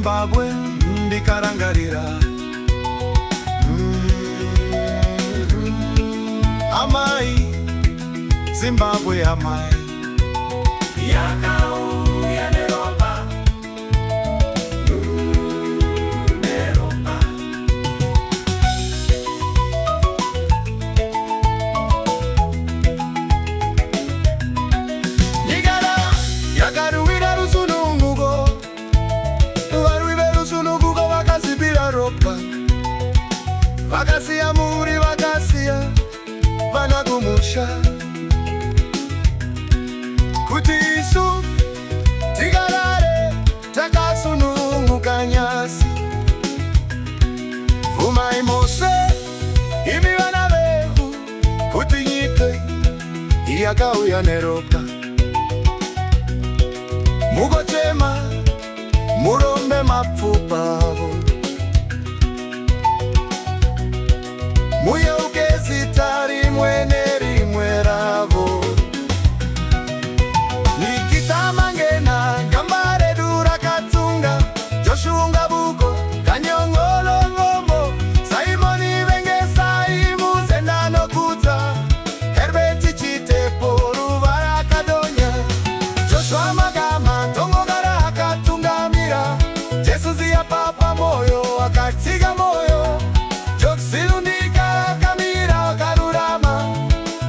Zimbabwe ndikarangarira. Amai Zimbabwe amai yakauya neropa neropa. Nyika yakaruwira rusununguko, varwi verusununguko vakazibira ropa, vakasiya muri vakasiya vana kumusha, kuti isu tigarare takasununguka nyasi. Vumai mose imi vana vehu kuti nyika yakauya neropa. Mugochema murombe mapfupa avo, muyeuke zita rimwe nerimwe ravo. Nikitamangena gamba redu rakatsunga, Joshua buko kanyongolo ngombo, Simoni venge saimu zendano kutsa, Herbeti chitepo ruvara kadonya, Joshua magama tongogara akatungamira, Jesu ziya papa moyo akatsiga moyo, Joksilundika kamira karurama,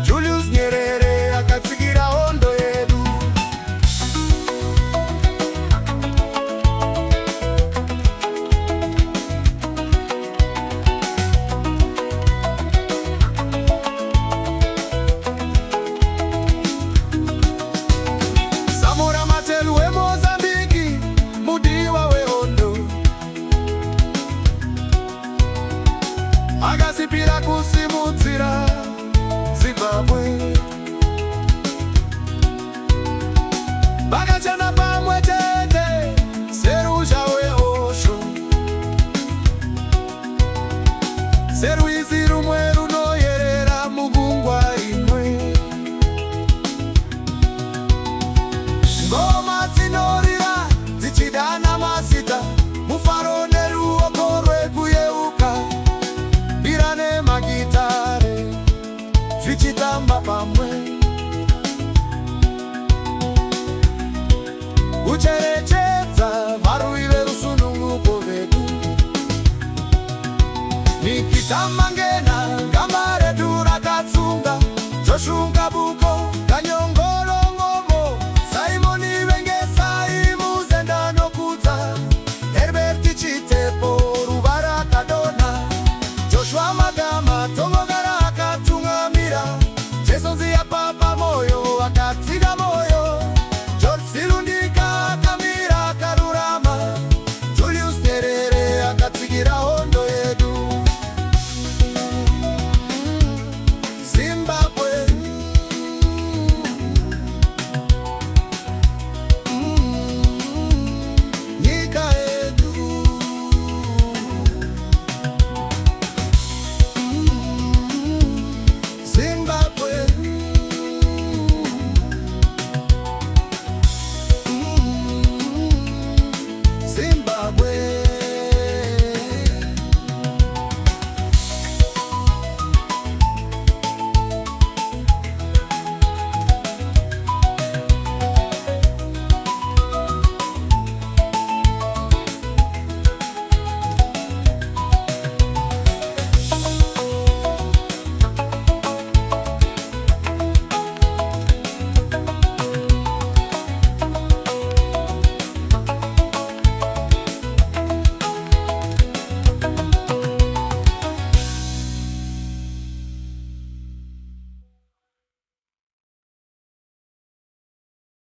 Julius Nyerere akatsigira hondo yedu. Sungura matelu we Mozambiki, mudiwa we hondo, akasipira kusimudzira Zimbabwe. Vakachana pamwe chete seruzha weosho, serwizi rumwe runoyerera mugungwa imwe. Ngoma dzinorira dzichidana masita, mufaro neruoko rwekuyeuka, birane magitare zvichitamba pamwe, kucherechedza varwi verusununguko vedu. Nikitamanga